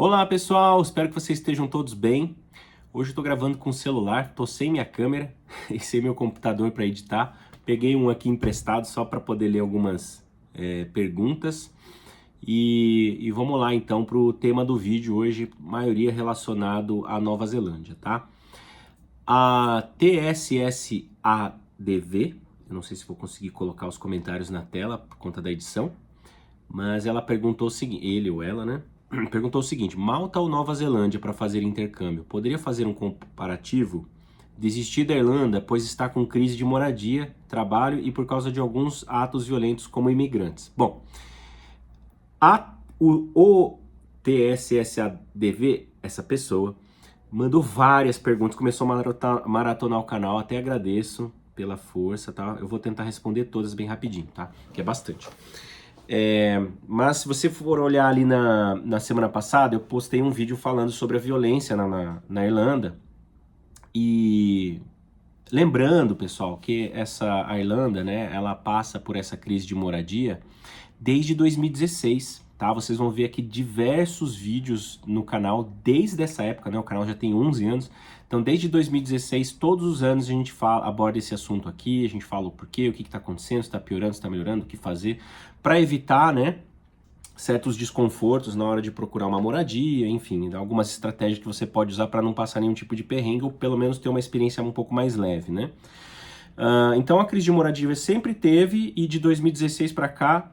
Olá pessoal, espero que vocês estejam todos bem. Hoje eu tô gravando com o celular, tô sem minha câmera e sem meu computador para editar. Peguei um aqui emprestado só para poder ler algumas perguntas. E vamos lá então para o tema do vídeo hoje, maioria relacionado à Nova Zelândia, tá? A TSSADV, eu não sei se vou conseguir colocar os comentários na tela por conta da edição, mas ela perguntou o seguinte, ele ou ela, né? Perguntou o seguinte: Malta ou Nova Zelândia para fazer intercâmbio? Poderia fazer um comparativo? Desistir da Irlanda, pois está com crise de moradia, trabalho e por causa de alguns atos violentos como imigrantes. Bom, o TSSADV, essa pessoa, mandou várias perguntas, começou a maratonar o canal, até agradeço pela força, tá? Eu vou tentar responder todas bem rapidinho, tá? Que é bastante. Mas se você for olhar ali na semana passada, eu postei um vídeo falando sobre a violência na Irlanda. E lembrando, pessoal, que a Irlanda, né, ela passa por essa crise de moradia desde 2016, tá? Vocês vão ver aqui diversos vídeos no canal desde essa época, né? O canal já tem 11 anos. Então, desde 2016, todos os anos a gente aborda esse assunto aqui, a gente fala o porquê, o que está acontecendo, se está piorando, se está melhorando, o que fazer, para evitar, né, certos desconfortos na hora de procurar uma moradia, enfim, algumas estratégias que você pode usar para não passar nenhum tipo de perrengue ou pelo menos ter uma experiência um pouco mais leve, né? Então, a crise de moradia sempre teve e de 2016 para cá,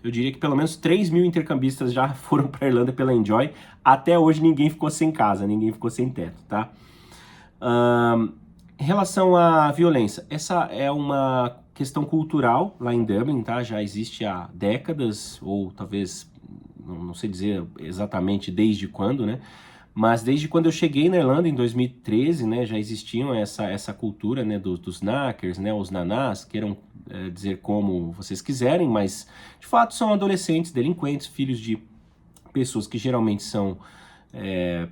eu diria que pelo menos 3 mil intercambistas já foram para a Irlanda pela Enjoy. Até hoje ninguém ficou sem casa, ninguém ficou sem teto, tá? Em relação à violência, essa é uma questão cultural lá em Dublin, tá? Já existe há décadas, ou talvez, não sei dizer exatamente desde quando, né? Mas desde quando eu cheguei na Irlanda, em 2013, né, já existiam essa cultura, né, dos knackers, né, os nanás, queiram dizer como vocês quiserem, mas de fato são adolescentes, delinquentes, filhos de pessoas que geralmente são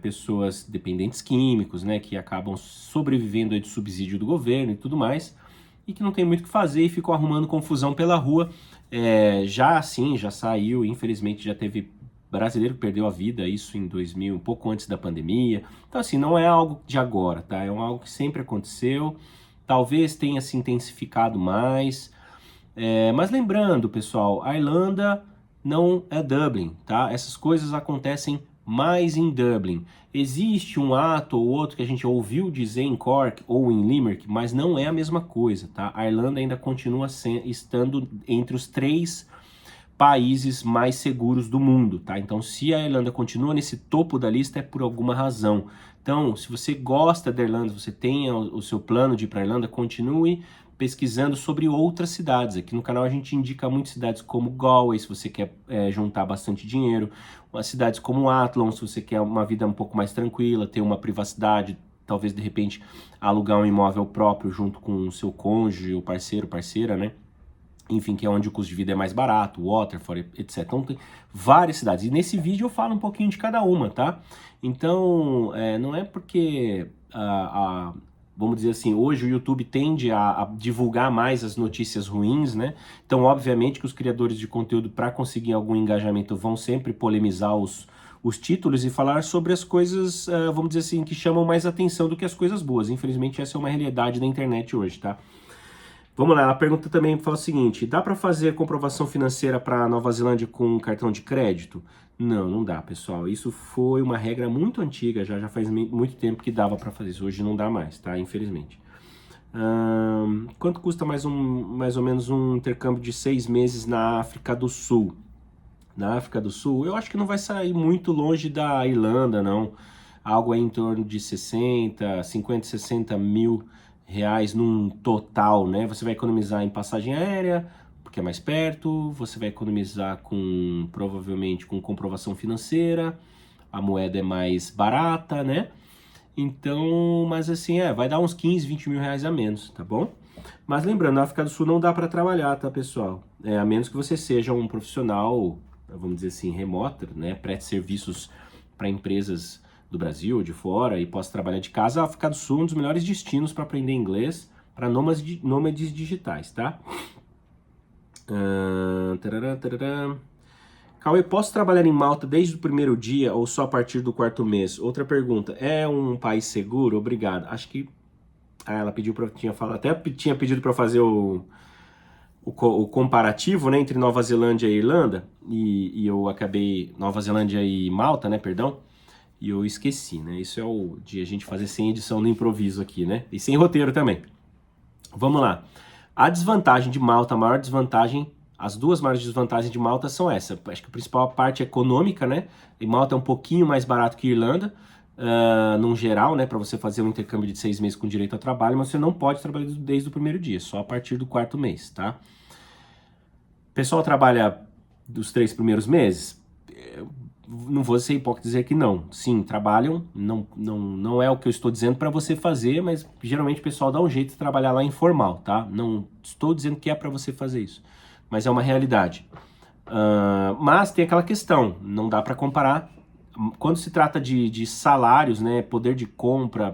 pessoas dependentes químicos, né, que acabam sobrevivendo aí de subsídio do governo e tudo mais, e que não tem muito o que fazer e ficam arrumando confusão pela rua. Já saiu, infelizmente já teve brasileiro que perdeu a vida, isso em 2000, um pouco antes da pandemia. Então assim, não é algo de agora, tá? É algo que sempre aconteceu, talvez tenha se intensificado mais. Mas lembrando, pessoal, a Irlanda não é Dublin, tá? Essas coisas acontecem mais em Dublin. Existe um ato ou outro que a gente ouviu dizer em Cork ou em Limerick, mas não é a mesma coisa, tá? A Irlanda ainda continua estando entre os 3 países mais seguros do mundo, tá? Então, se a Irlanda continua nesse topo da lista, é por alguma razão. Então, se você gosta da Irlanda, se você tem o seu plano de ir para a Irlanda, continue pesquisando sobre outras cidades. Aqui no canal a gente indica muitas cidades como Galway, se você quer juntar bastante dinheiro, cidades como Athlone, se você quer uma vida um pouco mais tranquila, ter uma privacidade, talvez de repente alugar um imóvel próprio junto com o seu cônjuge, ou parceiro, parceira, né? Enfim, que é onde o custo de vida é mais barato, Waterford, etc. Então tem várias cidades. E nesse vídeo eu falo um pouquinho de cada uma, tá? Então, não é porque, vamos dizer assim, hoje o YouTube tende a divulgar mais as notícias ruins, né? Então, obviamente que os criadores de conteúdo, para conseguir algum engajamento, vão sempre polemizar os títulos e falar sobre as coisas, vamos dizer assim, que chamam mais atenção do que as coisas boas. Infelizmente, essa é uma realidade da internet hoje, tá? Vamos lá, ela pergunta também, fala o seguinte: dá para fazer comprovação financeira para Nova Zelândia com cartão de crédito? Não, não dá, pessoal. Isso foi uma regra muito antiga, já faz muito tempo que dava para fazer isso. Hoje não dá mais, tá? Infelizmente. Quanto custa mais ou menos um intercâmbio de 6 meses na África do Sul? Na África do Sul, eu acho que não vai sair muito longe da Irlanda, não. Algo aí em torno de 50, 60 mil reais num total, né? Você vai economizar em passagem aérea, porque é mais perto, você vai economizar provavelmente com comprovação financeira, a moeda é mais barata, né? Então, mas assim, vai dar uns 15, 20 mil reais a menos, tá bom? Mas lembrando, na África do Sul não dá para trabalhar, tá, pessoal? A menos que você seja um profissional, vamos dizer assim, remoto, né? Preste serviços para empresas do Brasil ou de fora e possa trabalhar de casa. A África do Sul é um dos melhores destinos para aprender inglês para nômades digitais, tá? Tarará, tarará. Cauê, posso trabalhar em Malta desde o primeiro dia ou só a partir do quarto mês? Outra pergunta, é um país seguro? Obrigado. Acho que ela pediu para tinha falado, até tinha pedido para fazer o comparativo, né, entre Nova Zelândia e Irlanda, e eu acabei, Nova Zelândia e Malta, né, perdão, e eu esqueci, né, isso é o de a gente fazer sem edição no improviso aqui, né, e sem roteiro também. Vamos lá. A desvantagem de Malta, a maior desvantagem, as duas maiores desvantagens de Malta são essa. Acho que a principal parte é econômica, né, e Malta é um pouquinho mais barato que Irlanda, num geral, né, para você fazer um intercâmbio de 6 meses com direito ao trabalho, mas você não pode trabalhar desde o primeiro dia, só a partir do quarto mês, tá? O pessoal trabalha dos 3 primeiros meses? Eu não vou ser hipócrita dizer que não. Sim, trabalham, não é o que eu estou dizendo para você fazer, mas geralmente o pessoal dá um jeito de trabalhar lá informal, tá? Não estou dizendo que é para você fazer isso, mas é uma realidade. Mas tem aquela questão, não dá para comparar. Quando se trata de salários, né, poder de compra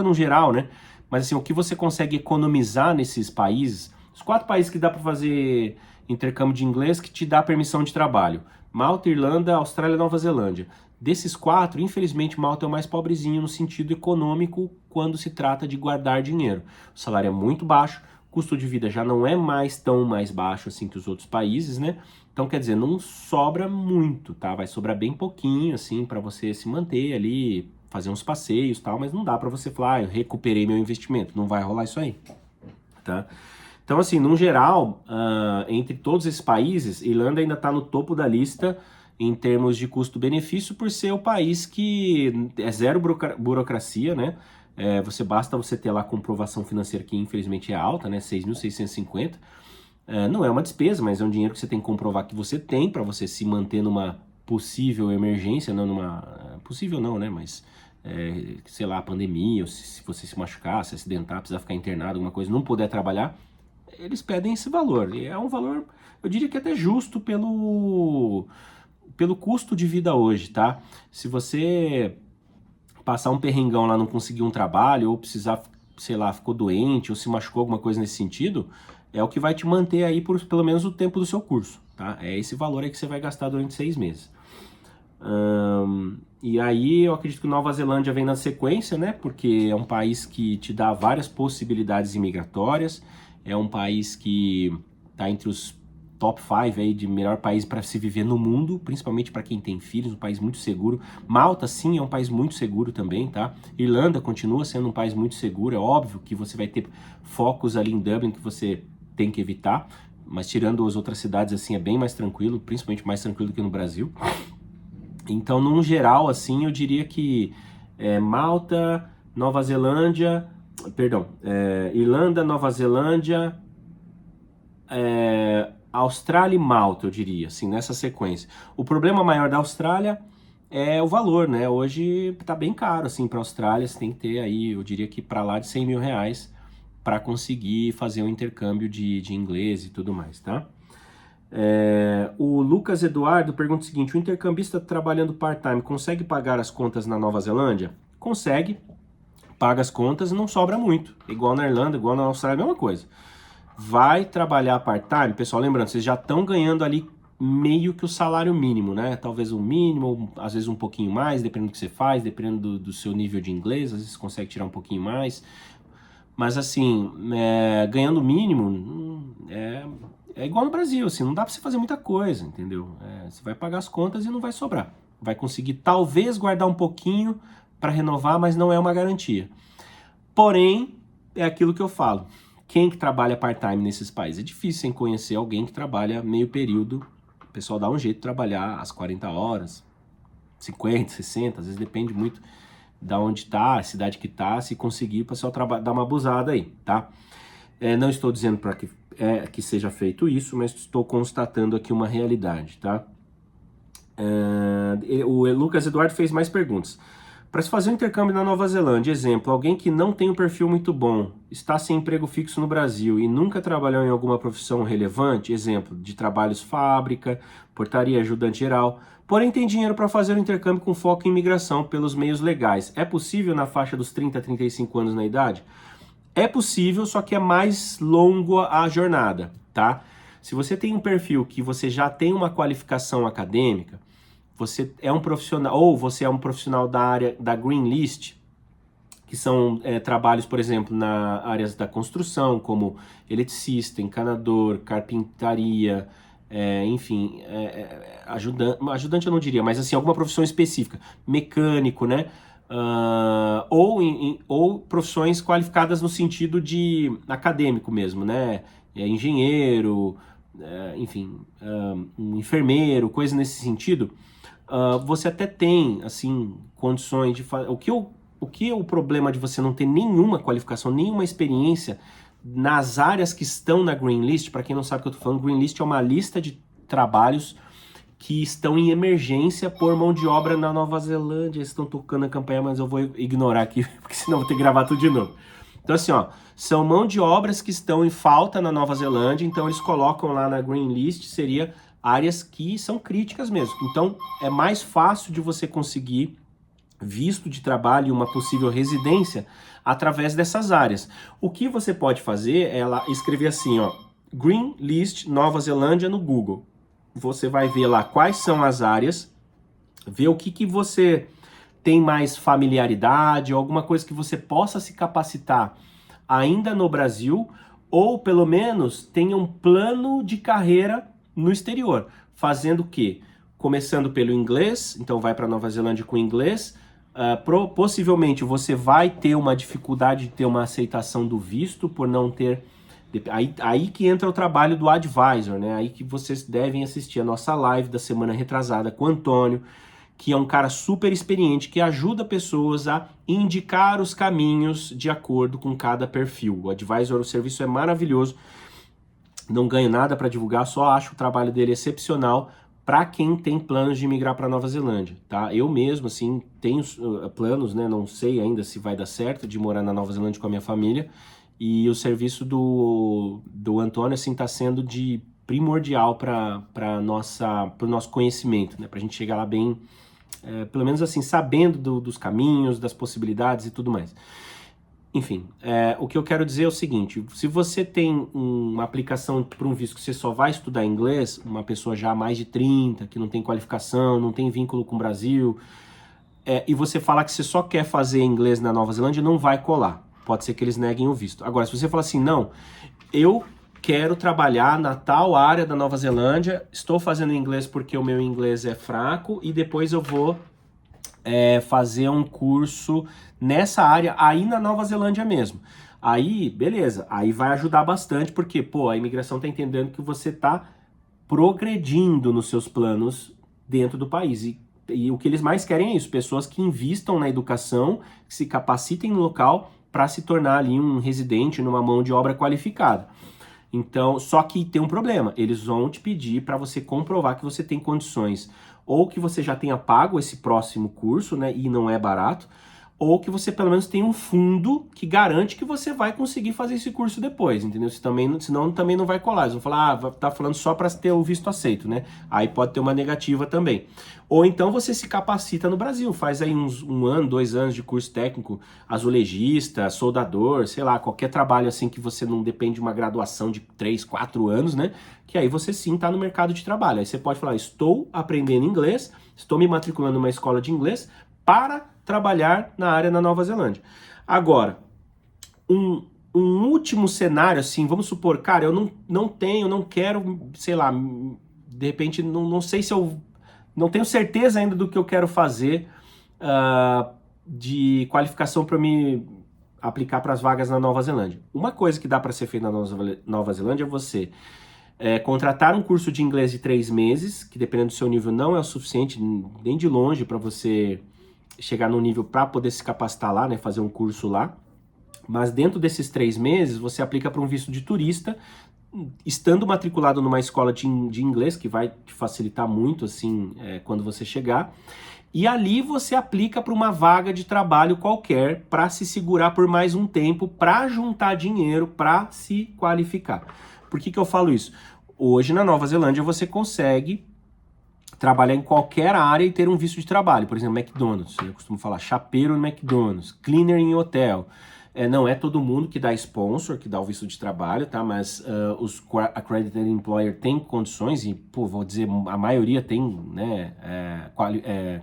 no geral, né, mas assim, o que você consegue economizar nesses países, os 4 países que dá para fazer intercâmbio de inglês que te dá permissão de trabalho, Malta, Irlanda, Austrália e Nova Zelândia. Desses 4, infelizmente, Malta é o mais pobrezinho no sentido econômico quando se trata de guardar dinheiro. O salário é muito baixo, o custo de vida já não é mais tão mais baixo assim que os outros países, né? Então, quer dizer, não sobra muito, tá? Vai sobrar bem pouquinho, assim, para você se manter ali, fazer uns passeios e tal, mas não dá para você falar, eu recuperei meu investimento. Não vai rolar isso aí, tá? Então, assim, no geral, entre todos esses países, Irlanda ainda está no topo da lista em termos de custo-benefício, por ser o país que é zero burocracia, né? Basta você ter lá a comprovação financeira, que infelizmente é alta, né? 6.650. Não é uma despesa, mas é um dinheiro que você tem que comprovar que você tem para você se manter numa possível emergência, não numa... Possível não, né? Mas, sei lá, pandemia, ou se você se machucar, se acidentar, precisar ficar internado, alguma coisa, não puder trabalhar, eles pedem esse valor. E é um valor, eu diria que até justo pelo custo de vida hoje, tá? Se você passar um perrengão lá, não conseguir um trabalho, ou precisar, sei lá, ficou doente, ou se machucou alguma coisa nesse sentido, é o que vai te manter aí por pelo menos o tempo do seu curso, tá? É esse valor aí que você vai gastar durante 6 meses. E aí eu acredito que Nova Zelândia vem na sequência, né? Porque é um país que te dá várias possibilidades imigratórias, é um país que está entre os top 5 aí de melhor país para se viver no mundo, principalmente para quem tem filhos, um país muito seguro. Malta, sim, é um país muito seguro também, tá? Irlanda continua sendo um país muito seguro, é óbvio que você vai ter focos ali em Dublin que você tem que evitar, mas tirando as outras cidades, assim, é bem mais tranquilo, principalmente mais tranquilo do que no Brasil. Então, num geral, assim, eu diria que Malta, Nova Zelândia, Irlanda, Nova Zelândia, Austrália e Malta, eu diria, assim, nessa sequência. O problema maior da Austrália é o valor, né? Hoje tá bem caro, assim, para a Austrália, você tem que ter aí, eu diria que para lá de 100 mil reais para conseguir fazer um intercâmbio de inglês e tudo mais, tá? O Lucas Eduardo pergunta o seguinte: o intercambista trabalhando part-time consegue pagar as contas na Nova Zelândia? Consegue, paga as contas e não sobra muito. Igual na Irlanda, igual na Austrália, a mesma coisa. Vai trabalhar part-time, pessoal, lembrando, vocês já estão ganhando ali meio que o salário mínimo, né? Talvez o mínimo, às vezes um pouquinho mais, dependendo do que você faz, dependendo do seu nível de inglês, às vezes você consegue tirar um pouquinho mais. Mas assim, ganhando o mínimo, é igual no Brasil, assim, não dá pra você fazer muita coisa, entendeu? Você vai pagar as contas e não vai sobrar. Vai conseguir talvez guardar um pouquinho para renovar, mas não é uma garantia. Porém, é aquilo que eu falo. Quem que trabalha part-time nesses países? É difícil sem conhecer alguém que trabalha meio período. O pessoal dá um jeito de trabalhar às 40 horas, 50, 60, às vezes depende muito da onde tá, a cidade que tá, se conseguir, o pessoal dar uma abusada aí, tá? Não estou dizendo para que seja feito isso, mas estou constatando aqui uma realidade, tá? O Lucas Eduardo fez mais perguntas. Para se fazer um intercâmbio na Nova Zelândia, exemplo, alguém que não tem um perfil muito bom, está sem emprego fixo no Brasil e nunca trabalhou em alguma profissão relevante, exemplo, de trabalhos fábrica, portaria, ajudante geral, porém tem dinheiro para fazer o intercâmbio com foco em imigração pelos meios legais. É possível na faixa dos 30 a 35 anos na idade? É possível, só que é mais longa a jornada, tá? Se você tem um perfil que você já tem uma qualificação acadêmica, você é um profissional, ou você é um profissional da área da Green List, que são trabalhos, por exemplo, na áreas da construção, como eletricista, encanador, carpintaria, enfim, ajudante eu não diria, mas assim, alguma profissão específica, mecânico, né? Ou profissões qualificadas no sentido de acadêmico mesmo, né? Engenheiro, enfim, um enfermeiro, coisa nesse sentido. Você até tem, assim, condições de fazer. O que é o problema de você não ter nenhuma qualificação, nenhuma experiência nas áreas que estão na Green List? Para quem não sabe o que eu estou falando, Green List é uma lista de trabalhos que estão em emergência por mão de obra na Nova Zelândia. Eles estão tocando a campanha, mas eu vou ignorar aqui, porque senão eu vou ter que gravar tudo de novo. Então assim, ó, são mão de obras que estão em falta na Nova Zelândia, então eles colocam lá na Green List, seria áreas que são críticas mesmo. Então é mais fácil de você conseguir visto de trabalho e uma possível residência através dessas áreas. O que você pode fazer é escrever assim, ó, Green List Nova Zelândia no Google. Você vai ver lá quais são as áreas, ver o que você tem mais familiaridade, alguma coisa que você possa se capacitar ainda no Brasil, ou pelo menos tenha um plano de carreira no exterior. Fazendo o quê? Começando pelo inglês, então vai para Nova Zelândia com inglês. Possivelmente você vai ter uma dificuldade de ter uma aceitação do visto por não ter. Aí que entra o trabalho do advisor, né? Aí que vocês devem assistir a nossa live da semana retrasada com o Antônio, que é um cara super experiente, que ajuda pessoas a indicar os caminhos de acordo com cada perfil. O advisor, o serviço é maravilhoso, não ganho nada para divulgar, só acho o trabalho dele excepcional para quem tem planos de migrar para Nova Zelândia, tá? Eu mesmo, assim, tenho planos, né? Não sei ainda se vai dar certo de morar na Nova Zelândia com a minha família, e o serviço do Antônio, assim, está sendo de primordial para o nosso conhecimento, né? Para a gente chegar lá bem, pelo menos assim, sabendo dos caminhos, das possibilidades e tudo mais. Enfim, o que eu quero dizer é o seguinte: se você tem uma aplicação para um visto que você só vai estudar inglês, uma pessoa já mais de 30, que não tem qualificação, não tem vínculo com o Brasil, e você falar que você só quer fazer inglês na Nova Zelândia, não vai colar. Pode ser que eles neguem o visto. Agora, se você falar assim, não, eu quero trabalhar na tal área da Nova Zelândia, estou fazendo inglês porque o meu inglês é fraco e depois eu vou fazer um curso nessa área aí na Nova Zelândia mesmo. Aí, beleza, aí vai ajudar bastante porque, pô, a imigração tá entendendo que você tá progredindo nos seus planos dentro do país. E o que eles mais querem é isso, pessoas que invistam na educação, que se capacitem no local para se tornar ali um residente numa mão de obra qualificada. Então, só que tem um problema, eles vão te pedir para você comprovar que você tem condições, ou que você já tenha pago esse próximo curso, né, e não é barato, ou que você pelo menos tenha um fundo que garante que você vai conseguir fazer esse curso depois, entendeu? Senão também não vai colar, eles vão falar, tá falando só para ter o visto aceito, né? Aí pode ter uma negativa também. Ou então você se capacita no Brasil, faz aí um ano, 2 anos de curso técnico, azulejista, soldador, sei lá, qualquer trabalho assim que você não depende de uma graduação de 3, 4 anos, né? Que aí você sim tá no mercado de trabalho. Aí você pode falar, estou aprendendo inglês, estou me matriculando numa escola de inglês para trabalhar na área na Nova Zelândia. Agora, um último cenário, assim, vamos supor, cara, eu não quero, sei lá, de repente, não sei se eu não tenho certeza ainda do que eu quero fazer de qualificação para me aplicar para as vagas na Nova Zelândia. Uma coisa que dá para ser feita na Nova Zelândia é você contratar um curso de inglês de 3 meses, que dependendo do seu nível não é o suficiente, nem de longe, para você chegar no nível para poder se capacitar lá, né, fazer um curso lá. Mas dentro desses 3 meses, você aplica para um visto de turista, estando matriculado numa escola de inglês, que vai te facilitar muito, assim, quando você chegar. E ali você aplica para uma vaga de trabalho qualquer para se segurar por mais um tempo, para juntar dinheiro, para se qualificar. Por que eu falo isso? Hoje na Nova Zelândia você consegue trabalhar em qualquer área e ter um visto de trabalho. Por exemplo, McDonald's, eu costumo falar chapeiro no McDonald's, cleaner em hotel, Não é todo mundo que dá sponsor, que dá o visto de trabalho, tá? Mas os accredited employer tem condições e, pô, vou dizer, a maioria tem, né,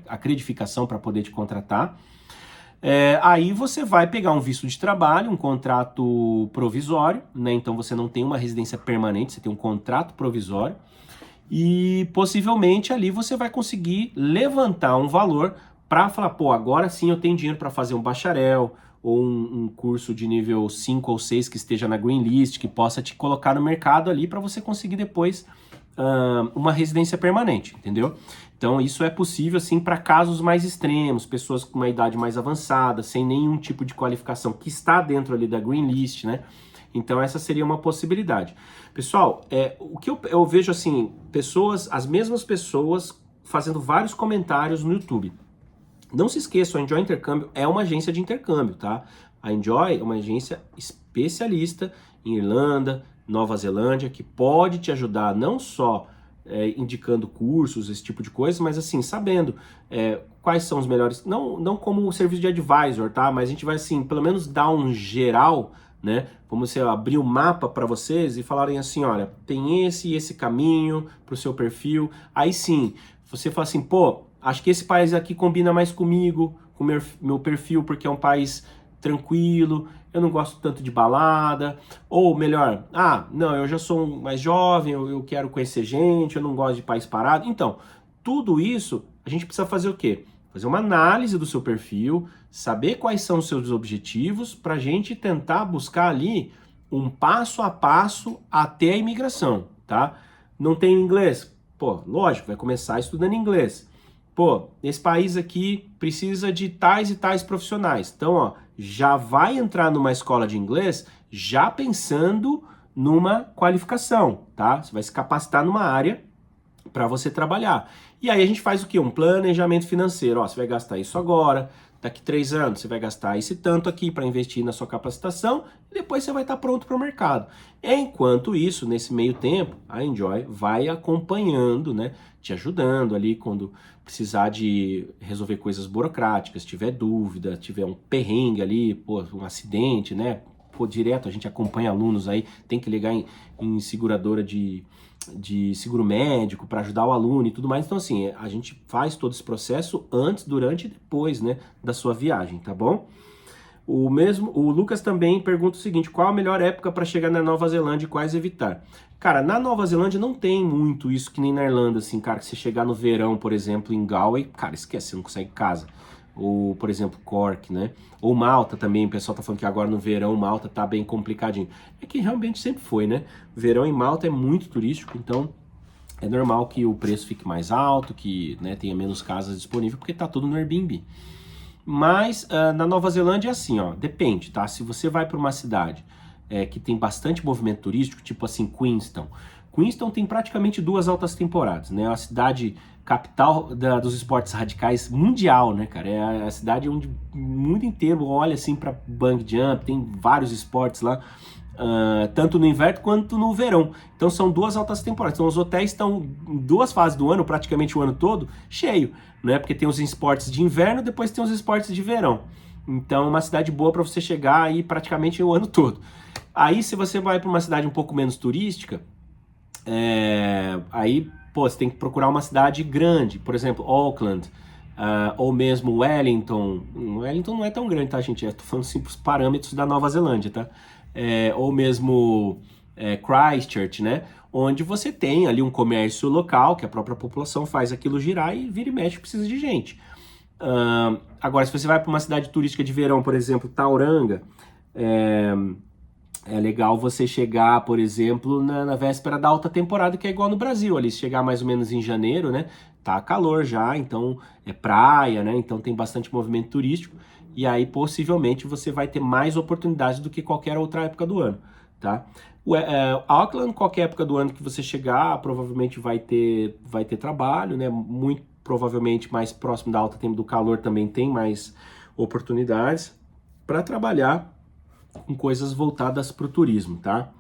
acreditação para poder te contratar. Aí você vai pegar um visto de trabalho, um contrato provisório, né? Então você não tem uma residência permanente, você tem um contrato provisório. E possivelmente ali você vai conseguir levantar um valor para falar, pô, agora sim eu tenho dinheiro para fazer um bacharel ou um curso de nível 5 ou 6 que esteja na green list, que possa te colocar no mercado ali para você conseguir depois uma residência permanente, entendeu? Então isso é possível assim para casos mais extremos, pessoas com uma idade mais avançada, sem nenhum tipo de qualificação que está dentro ali da green list, né? Então essa seria uma possibilidade. Pessoal, o que eu vejo assim, as mesmas pessoas fazendo vários comentários no YouTube. Não se esqueçam, a Enjoy Intercâmbio é uma agência de intercâmbio, tá? A Enjoy é uma agência especialista em Irlanda, Nova Zelândia, que pode te ajudar não só indicando cursos, esse tipo de coisa, mas assim, sabendo quais são os melhores, não como um serviço de advisor, tá? Mas a gente vai assim, pelo menos dar um geral, né? Vamos abrir o mapa para vocês e falarem assim, olha, tem esse e esse caminho para o seu perfil. Aí sim, você fala assim, pô, acho que esse país aqui combina mais comigo, com o meu perfil, porque é um país tranquilo, eu não gosto tanto de balada, ou melhor, não, eu já sou mais jovem, eu quero conhecer gente, eu não gosto de país parado. Então, tudo isso, a gente precisa fazer o quê? Fazer uma análise do seu perfil, saber quais são os seus objetivos, para a gente tentar buscar ali um passo a passo até a imigração, tá? Não tem inglês? Pô, lógico, vai começar estudando inglês. Pô, esse país aqui precisa de tais e tais profissionais. Então, ó, já vai entrar numa escola de inglês já pensando numa qualificação, tá? Você vai se capacitar numa área para você trabalhar. E aí a gente faz o quê? Um planejamento financeiro. Ó, você vai gastar isso agora, daqui 3 anos você vai gastar esse tanto aqui para investir na sua capacitação e depois você vai estar pronto para o mercado. Enquanto isso, nesse meio tempo, a Enjoy vai acompanhando, né? Te ajudando ali quando precisar de resolver coisas burocráticas, tiver dúvida, tiver um perrengue ali, pô, um acidente, né? Pô, direto a gente acompanha alunos aí, tem que ligar em seguradora de seguro médico para ajudar o aluno e tudo mais. Então, assim, a gente faz todo esse processo antes, durante e depois, né, da sua viagem, tá bom? O Lucas também pergunta o seguinte: qual a melhor época para chegar na Nova Zelândia e quais evitar? Cara, na Nova Zelândia não tem muito isso que nem na Irlanda, assim, cara, que você chegar no verão, por exemplo, em Galway, cara, esquece, você não consegue casa. Ou, por exemplo, Cork, né? Ou Malta também, o pessoal tá falando que agora no verão Malta tá bem complicadinho. É que realmente sempre foi, né? Verão em Malta é muito turístico, então é normal que o preço fique mais alto, que, né, tenha menos casas disponíveis, porque tá tudo no Airbnb. Mas na Nova Zelândia é assim, ó, depende, tá? Se você vai para uma cidade que tem bastante movimento turístico, tipo assim, Queenstown. Queenstown tem praticamente 2 altas temporadas, né? É a cidade capital dos esportes radicais mundial, né, cara? É a cidade onde o mundo inteiro olha assim para bungee jump, tem vários esportes lá. Tanto no inverno quanto no verão. Então são 2 altas temporadas. Então os hotéis estão em 2 fases do ano, praticamente o ano todo, cheio, né? Porque tem os esportes de inverno, depois tem os esportes de verão. Então é uma cidade boa para você chegar aí praticamente o ano todo. Aí se você vai para uma cidade um pouco menos turística, aí pô, você tem que procurar uma cidade grande, por exemplo, Auckland, ou mesmo Wellington. Wellington não é tão grande, tá, gente? Eu tô falando assim pros parâmetros da Nova Zelândia, tá? Ou mesmo Christchurch, né? Onde você tem ali um comércio local, que a própria população faz aquilo girar e vira e mexe, precisa de gente. Agora, se você vai para uma cidade turística de verão, por exemplo, Tauranga, é legal você chegar, por exemplo, na véspera da alta temporada, que é igual no Brasil, ali, se chegar mais ou menos em janeiro, né? Tá calor já, então é praia, né? Então tem bastante movimento turístico. E aí, possivelmente, você vai ter mais oportunidades do que qualquer outra época do ano, tá? Auckland, qualquer época do ano que você chegar, provavelmente vai ter trabalho, né? Muito provavelmente mais próximo da alta tempo do calor também tem mais oportunidades para trabalhar com coisas voltadas para o turismo, tá?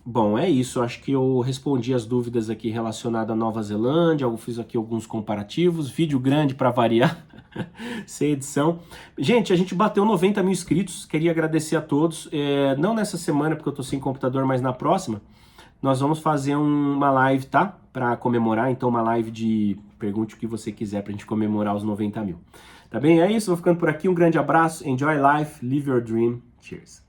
Bom, é isso. Acho que eu respondi as dúvidas aqui relacionadas à Nova Zelândia. Eu fiz aqui alguns comparativos. Vídeo grande para variar. sem edição. Gente, a gente bateu 90 mil inscritos, queria agradecer a todos. Não nessa semana, porque eu tô sem computador, mas na próxima, nós vamos fazer uma live, tá? Para comemorar, então uma live de pergunte o que você quiser pra gente comemorar os 90 mil. Tá bem? É isso, vou ficando por aqui, um grande abraço, enjoy life, live your dream, cheers.